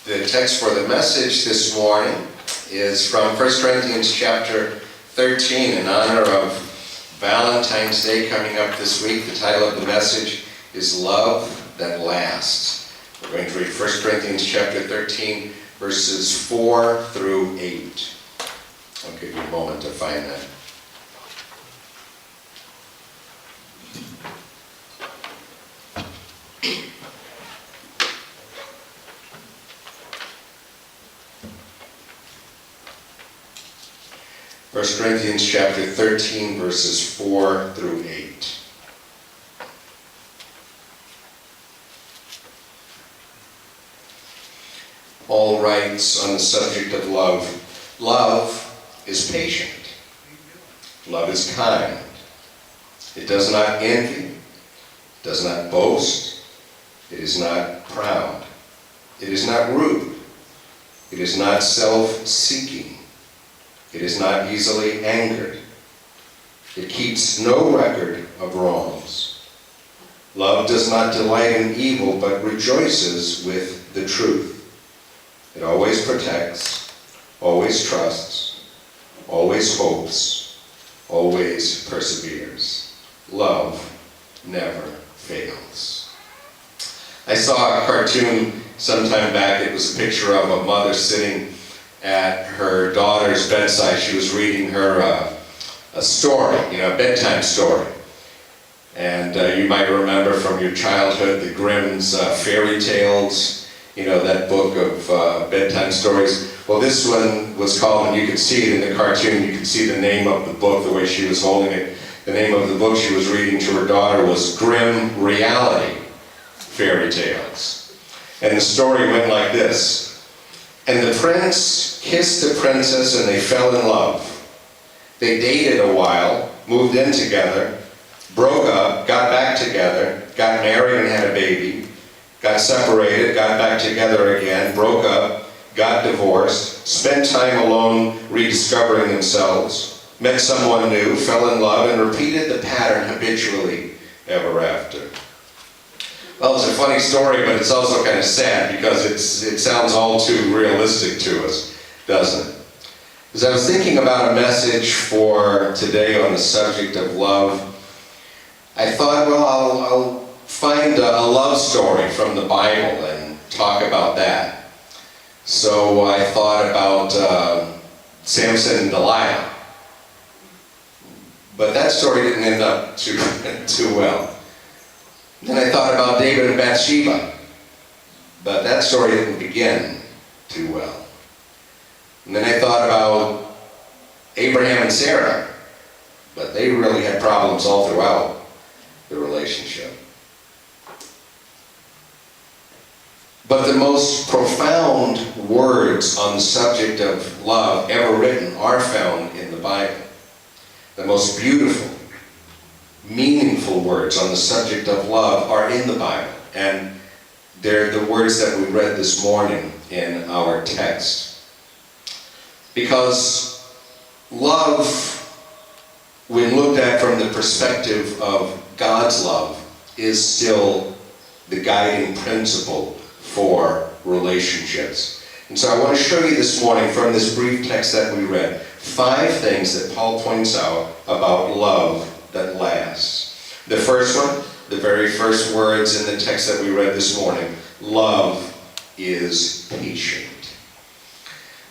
The text for the message this morning is from 1 Corinthians chapter 13 in honor of Valentine's Day coming up this week. The title of the message is Love That Lasts. We're going to read 1 Corinthians chapter 13 verses 4 through 8. I'll give you a moment to find that. 1 Corinthians chapter 13, verses 4 through 8. Paul writes on the subject of love. Love is patient. Love is kind. It does not envy. It does not boast. It is not proud. It is not rude. It is not self-seeking. It is not easily angered. It keeps no record of wrongs. Love does not delight in evil, but rejoices with the truth. It always protects, always trusts, always hopes, always perseveres. Love never fails. I saw a cartoon sometime back. It was a picture of a mother sitting at her daughter's bedside. She was reading her a story, a bedtime story. And you might remember from your childhood the Grimm's fairy tales, that book of bedtime stories. Well, this one was called, and you can see it in the cartoon, you can see the name of the book, the way she was holding it. The name of the book she was reading to her daughter was Grimm Reality Fairy Tales. And the story went like this. And the prince kissed the princess and they fell in love. They dated a while, moved in together, broke up, got back together, got married and had a baby, got separated, got back together again, broke up, got divorced, spent time alone rediscovering themselves, met someone new, fell in love, and repeated the pattern habitually ever after. Well, it's a funny story, but it's also kind of sad because it sounds all too realistic to us, doesn't it? As I was thinking about a message for today on the subject of love, I thought, well, I'll find a love story from the Bible and talk about that. So I thought about Samson and Delilah. But that story didn't end up too well. Then I thought about David and Bathsheba, but that story didn't begin too well. And then I thought about Abraham and Sarah, but they really had problems all throughout the relationship. But the most profound words on the subject of love ever written are found in the Bible. The most beautiful, meaningful words on the subject of love are in the Bible, and they're the words that we read this morning in our text. Because love, when looked at from the perspective of God's love, is still the guiding principle for relationships. And so I want to show you this morning from this brief text that we read 5 things that Paul points out about love that lasts. The first one, the very first words in the text that we read this morning, love is patient.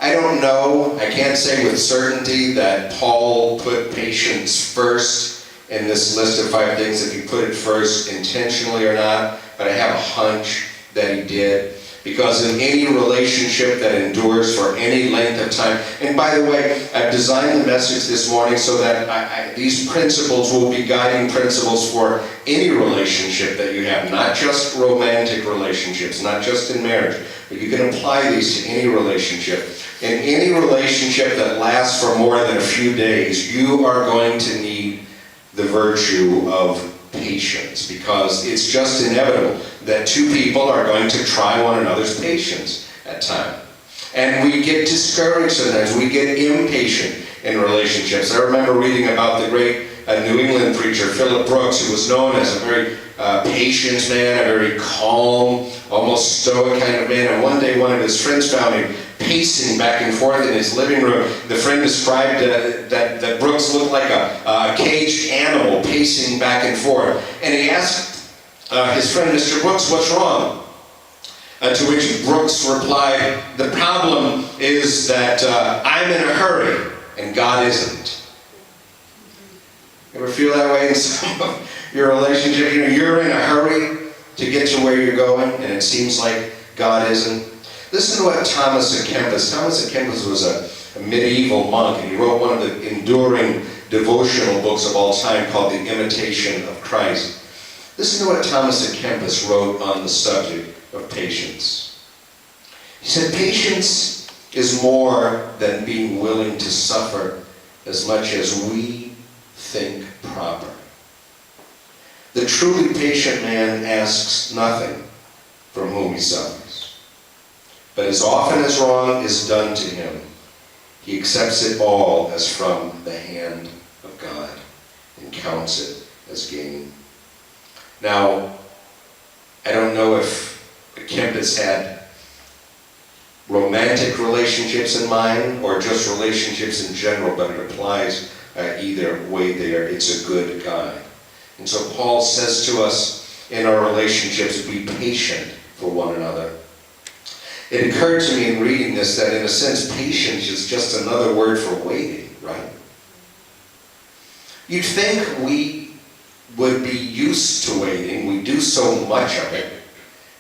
I don't know, I can't say with certainty that Paul put patience first in this list of 5 things, if he put it first intentionally or not, but I have a hunch that he did. Because in any relationship that endures for any length of time, and by the way, I've designed the message this morning so that these principles will be guiding principles for any relationship that you have, not just romantic relationships, not just in marriage, but you can apply these to any relationship. In any relationship that lasts for more than a few days, you are going to need the virtue of patience, because it's just inevitable that 2 people are going to try one another's patience at times. And we get discouraged sometimes, we get impatient in relationships. I remember reading about the great New England preacher, Philip Brooks, who was known as a very patient man, a very calm, almost stoic kind of man. And one day one of his friends found him pacing back and forth in his living room. The friend described that Brooks looked like a caged animal pacing back and forth. And he asked his friend, Mr. Brooks, what's wrong? To which Brooks replied, the problem is that I'm in a hurry and God isn't. Ever feel that way in some of your relationship? You know, you're in a hurry to get to where you're going and it seems like God isn't. Listen to what Thomas à Kempis. Thomas à Kempis was a medieval monk, and he wrote one of the enduring devotional books of all time called The Imitation of Christ. Listen to what Thomas à Kempis wrote on the subject of patience. He said, patience is more than being willing to suffer as much as we think proper. The truly patient man asks nothing from whom he suffers. But as often as wrong is done to him, he accepts it all as from the hand of God and counts it as gain. Now, I don't know if Kempis had romantic relationships in mind or just relationships in general, but it applies either way there. It's a good guy. And so Paul says to us in our relationships, be patient for one another. It occurred to me in reading this that in a sense patience is just another word for waiting, right? You'd think we would be used to waiting. We do so much of it.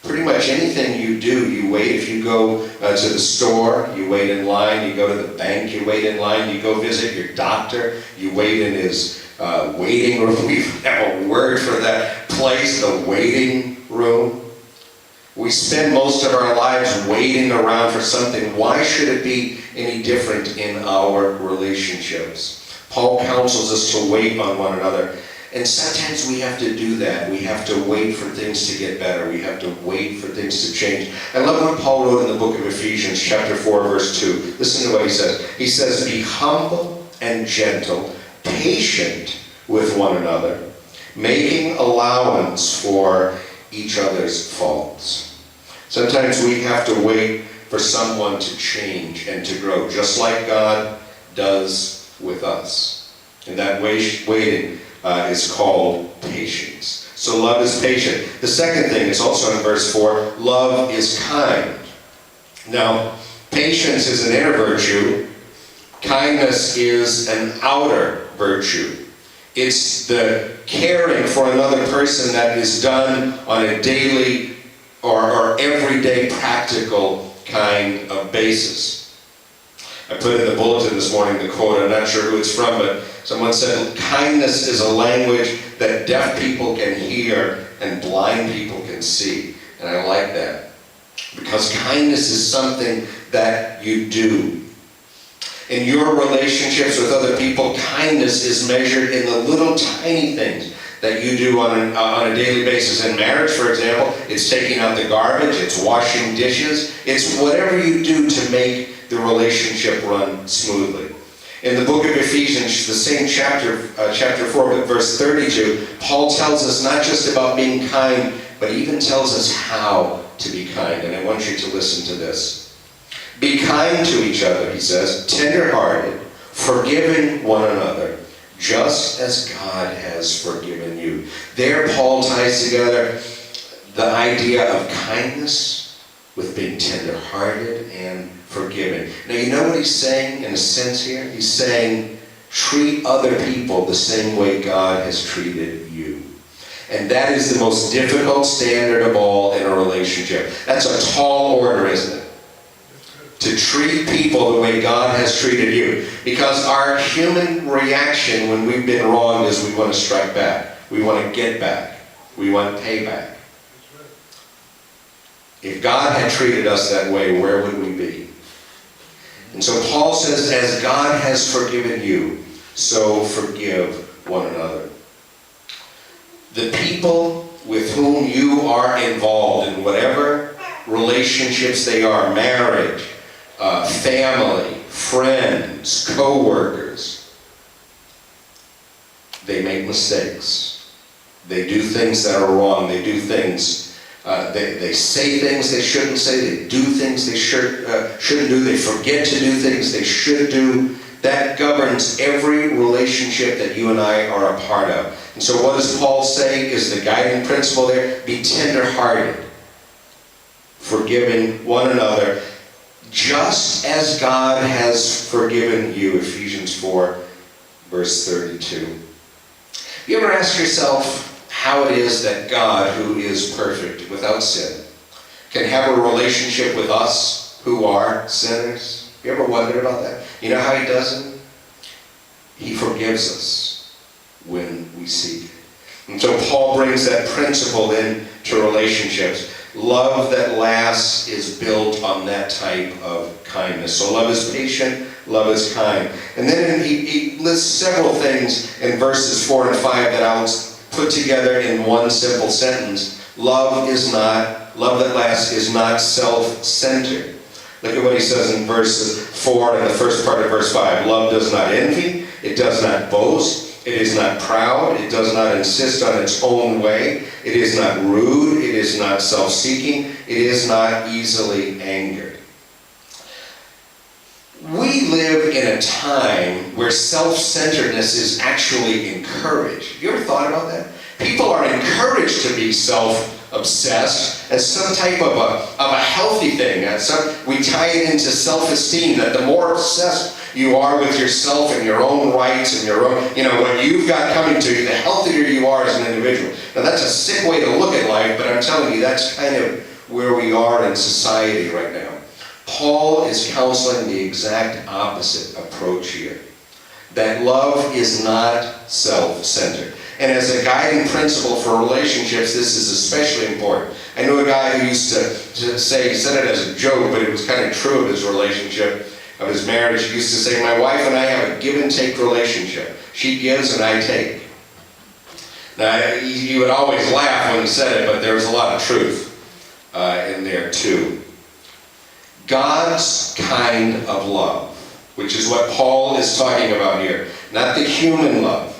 Pretty much anything you do, you wait. If you go to the store, you wait in line. You go to the bank, you wait in line. You go visit your doctor, you wait in his waiting room. We have a word for that place, the waiting room. We spend most of our lives waiting around for something. Why should it be any different in our relationships? Paul counsels us to wait on one another. And sometimes we have to do that. We have to wait for things to get better. We have to wait for things to change. I love what Paul wrote in the book of Ephesians, chapter 4, verse 2. Listen to what he says. He says, be humble and gentle, patient with one another, making allowance for each other's faults. Sometimes we have to wait for someone to change and to grow, just like God does with us. And that waiting is called patience. So love is patient. The second thing, it's also in verse 4, love is kind. Now, patience is an inner virtue. Kindness is an outer virtue. It's the caring for another person that is done on a daily or everyday practical kind of basis. I put in the bulletin this morning the quote, I'm not sure who it's from, but someone said, kindness is a language that deaf people can hear and blind people can see. And I like that. Because kindness is something that you do. In your relationships with other people, kindness is measured in the little tiny things that you do on a daily basis. In marriage, for example, it's taking out the garbage, it's washing dishes, it's whatever you do to make the relationship run smoothly. In the book of Ephesians, the same chapter 4, but verse 32, Paul tells us not just about being kind, but he even tells us how to be kind. And I want you to listen to this. Be kind to each other, he says, tender-hearted, forgiving one another, just as God has forgiven you. There, Paul ties together the idea of kindness with being tender-hearted and forgiving. Now, you know what he's saying in a sense here? He's saying, treat other people the same way God has treated you. And that is the most difficult standard of all in a relationship. That's a tall order, isn't it? To treat people the way God has treated you. Because our human reaction when we've been wronged is we want to strike back. We want to get back. We want payback. If God had treated us that way, where would we be? And so Paul says, as God has forgiven you, so forgive one another. The people with whom you are involved in whatever relationships they are, marriage, family, friends, co-workers, They make mistakes. They do things that are wrong. They do things, they say things they shouldn't say. They do things they shouldn't do. They forget to do things they should do. That governs every relationship that you and I are a part of. And so what does Paul say is the guiding principle there? Be tender-hearted, forgiving one another, just as God has forgiven you. Ephesians 4, verse 32. You ever ask yourself how it is that God, who is perfect, without sin, can have a relationship with us who are sinners? You ever wondered about that? You know how he does it? He forgives us when we seek it. And so Paul brings that principle into relationships. Love that lasts is built on that type of kindness. So love is patient, love is kind. And then he lists several things in verses 4 and 5 that I'll put together in one simple sentence. Love that lasts is not self-centered. Look at what he says in verses 4 and the first part of verse 5. Love does not envy, it does not boast, it is not proud, it does not insist on its own way, it is not rude, it is not self-seeking, it is not easily angered. We live in a time where self-centeredness is actually encouraged. You ever thought about that? People are encouraged to be self-obsessed as some type of a healthy thing. We tie it into self-esteem, that the more obsessed you are with yourself and your own rights and your own, what you've got coming to you, the healthier you are as an individual. Now that's a sick way to look at life, but I'm telling you, that's kind of where we are in society right now. Paul is counseling the exact opposite approach here. That love is not self-centered. And as a guiding principle for relationships, this is especially important. I knew a guy who used to say, he said it as a joke, but it was kind of true of his relationship, of his marriage. He used to say, my wife and I have a give and take relationship. She gives and I take. Now, he would always laugh when he said it, but there was a lot of truth in there too. God's kind of love, which is what Paul is talking about here, not the human love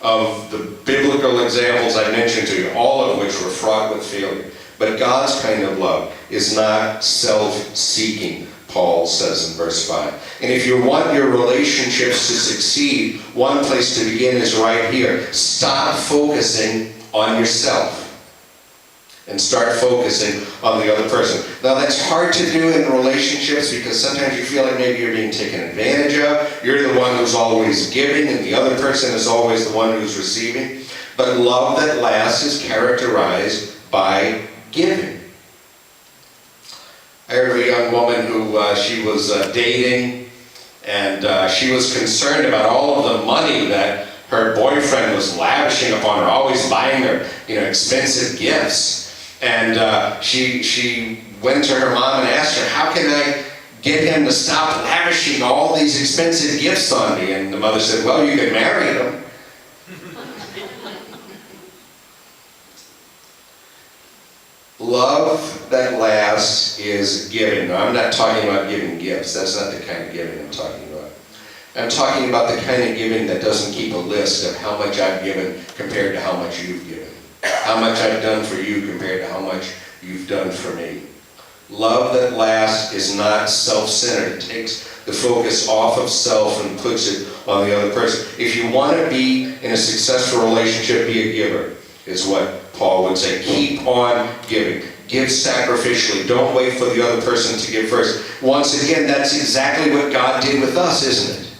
of the biblical examples I mentioned to you, all of which were fraught with failure. But God's kind of love is not self-seeking, Paul says in verse 5. And if you want your relationships to succeed, one place to begin is right here. Stop focusing on yourself and start focusing on the other person. Now that's hard to do in relationships because sometimes you feel like maybe you're being taken advantage of. You're the one who's always giving and the other person is always the one who's receiving. But love that lasts is characterized by giving. I heard of a young woman who she was dating, and she was concerned about all of the money that her boyfriend was lavishing upon her, always buying her, expensive gifts. And she went to her mom and asked her, how can I get him to stop lavishing all these expensive gifts on me? And the mother said, well, you can marry him. Love that lasts is giving. Now, I'm not talking about giving gifts. That's not the kind of giving I'm talking about. I'm talking about the kind of giving that doesn't keep a list of how much I've given compared to how much you've given. How much I've done for you compared to how much you've done for me. Love that lasts is not self-centered. It takes the focus off of self and puts it on the other person. If you want to be in a successful relationship, be a giver, is what Paul would say. Keep on giving. Give sacrificially. Don't wait for the other person to give first. Once again, that's exactly what God did with us, isn't it?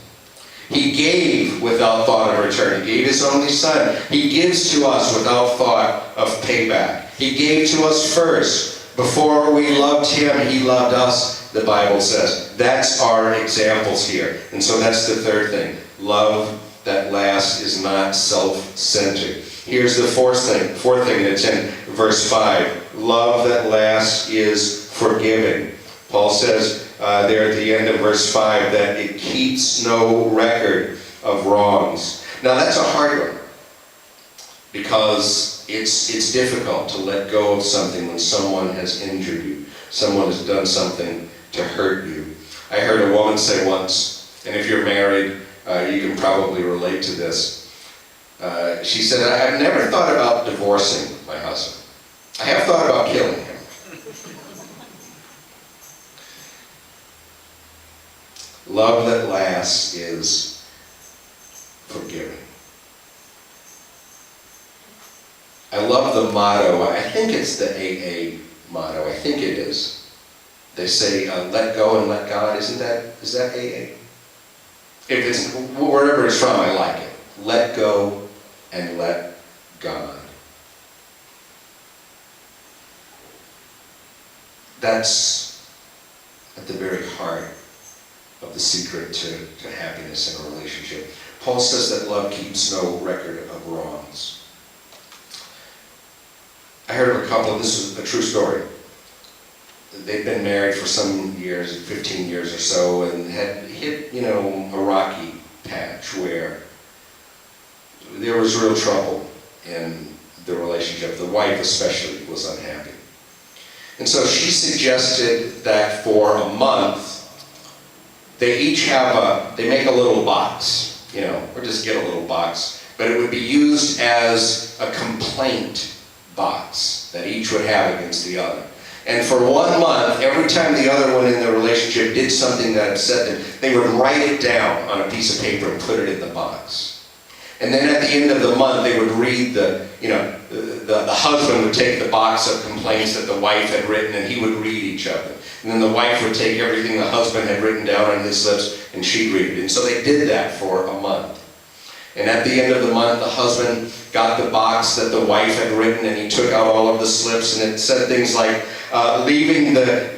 He gave without thought of return. He gave his only son. He gives to us without thought of payback. He gave to us first. Before we loved him, he loved us, the Bible says. That's our examples here. And so that's the third thing. Love that lasts is not self-centered. Here's the fourth thing that's in verse 5. Love that lasts is forgiving. Paul says there at the end of verse 5 that it keeps no record of wrongs. Now that's a hard one because it's difficult to let go of something when someone has injured you. Someone has done something to hurt you. I heard a woman say once, and if you're married, you can probably relate to this. She said, I've never thought about divorcing my husband. I have thought about killing him. Love that lasts is forgiving. I love the motto. I think it's the AA motto. I think it is. They say, let go and let God. Is that AA? If it's, wherever it's from, I like it. Let go and let God. That's at the very heart of the secret to happiness in a relationship. Paul says that love keeps no record of wrongs. I heard of a couple, this is a true story. They'd been married for some years, 15 years or so, and had hit, a rocky patch where there was real trouble in the relationship. The wife especially was unhappy. And so she suggested that for a month, they each they make a little box, or just get a little box, but it would be used as a complaint box that each would have against the other. And for 1 month, every time the other one in the relationship did something that upset them, they would write it down on a piece of paper and put it in the box. And then at the end of the month, they would read the husband would take the box of complaints that the wife had written, and he would read each of them. And then the wife would take everything the husband had written down on his lips, and she'd read it. And so they did that for a month. And at the end of the month, the husband got the box that the wife had written, and he took out all of the slips, and it said things like, leaving the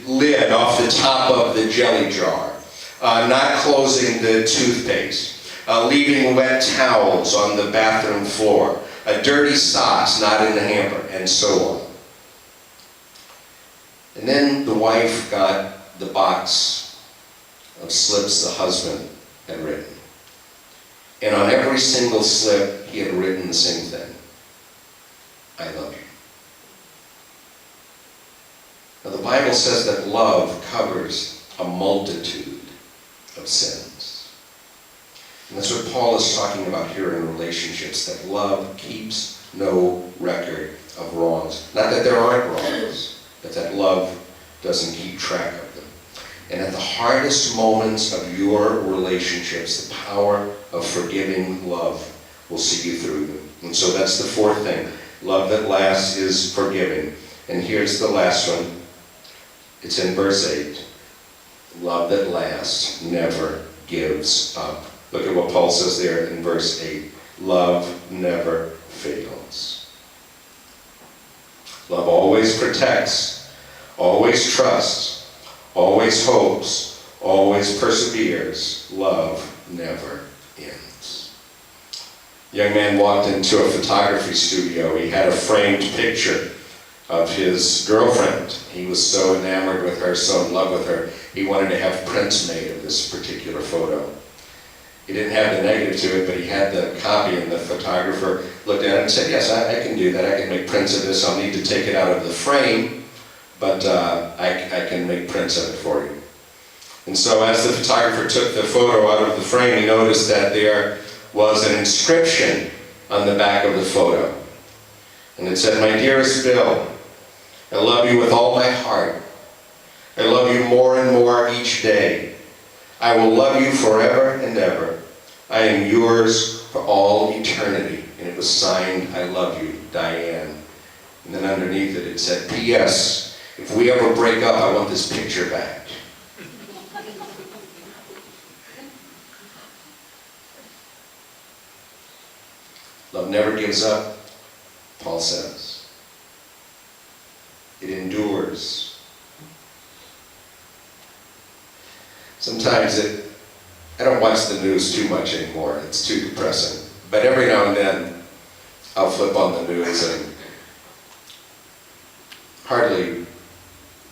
lid off the top of the jelly jar, not closing the toothpaste, leaving wet towels on the bathroom floor, dirty socks not in the hamper, and so on. And then the wife got the box of slips the husband had written. And on every single slip, he had written the same thing. I love you. Now the Bible says that love covers a multitude of sins. And that's what Paul is talking about here in relationships, that love keeps no record of wrongs. Not that there aren't wrongs, but that love doesn't keep track of them. And at the hardest moments of your relationships, the power of forgiving love will see you through them. And so that's the fourth thing. Love that lasts is forgiving. And here's the last one. It's in verse 8. Love that lasts never gives up. Look at what Paul says there in verse 8. Love never fails. Love always protects, always trusts, always hopes, always perseveres. Love never ends. A young man walked into a photography studio. He had a framed picture of his girlfriend. He was so enamored with her, so in love with her, he wanted to have prints made of this particular photo. He didn't have the negative to it, but he had the copy, and the photographer looked at it and said, yes, I can do that. I can make prints of this. I'll need to take it out of the frame, but I can make prints of it for you. And so as the photographer took the photo out of the frame, he noticed that there was an inscription on the back of the photo. And it said, "My dearest Bill, I love you with all my heart. I love you more and more each day. I will love you forever and ever. I am yours for all eternity." And it was signed, "I love you, Diane." And then underneath it, it said, "P.S. If we ever break up, I want this picture back." Love never gives up, Paul says. It endures. Sometimes I don't watch the news too much anymore. It's too depressing. But every now and then, I'll flip on the news, and hardly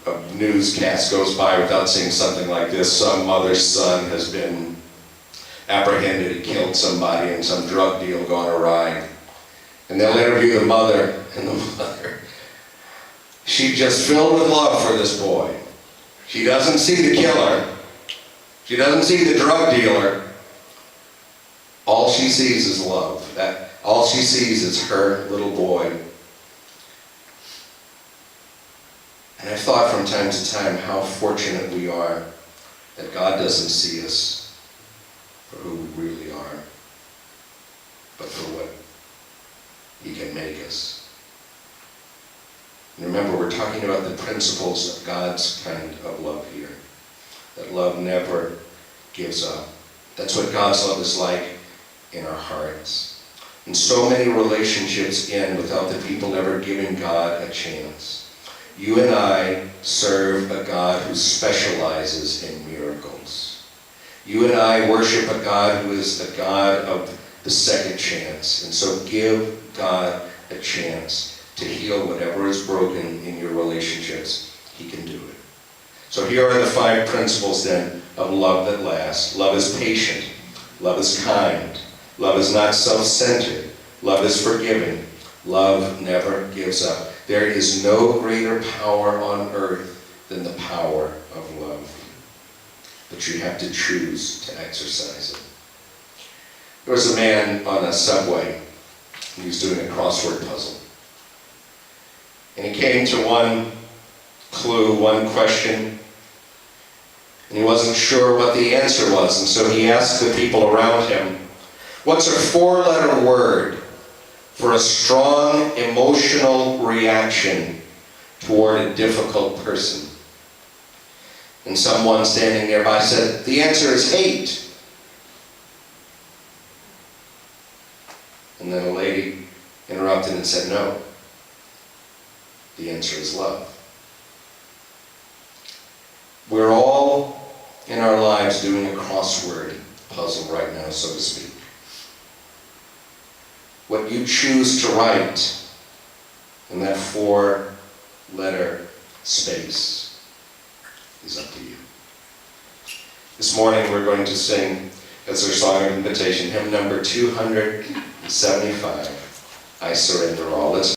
a newscast goes by without seeing something like this. Some mother's son has been apprehended. He killed somebody in some drug deal gone awry. And they'll interview the mother, and the mother, she's just filled with love for this boy. She doesn't see the killer. She doesn't see the drug dealer. All she sees is love. All she sees is her little boy. And I've thought from time to time how fortunate we are that God doesn't see us for who we really are, but for what He can make us. And remember, we're talking about the principles of God's kind of love here. That love never gives up. That's what God's love is like in our hearts. And so many relationships end without the people ever giving God a chance. You and I serve a God who specializes in miracles. You and I worship a God who is the God of the second chance. And so give God a chance to heal whatever is broken in your relationships. He can do it. So here are the 5 principles then of love that lasts. Love is patient. Love is kind. Love is not self-centered. Love is forgiving. Love never gives up. There is no greater power on earth than the power of love. But you have to choose to exercise it. There was a man on a subway. He was doing a crossword puzzle. And he came to one clue, one question, and he wasn't sure what the answer was. And so he asked the people around him, what's a 4-letter word for a strong emotional reaction toward a difficult person? And someone standing nearby said, the answer is hate. And then a lady interrupted and said, no, the answer is love. We're all in our lives doing a crossword puzzle right now, so to speak. What you choose to write in that 4-letter space is up to you. This morning we're going to sing, as our song of invitation, hymn number 275, I Surrender All. Let's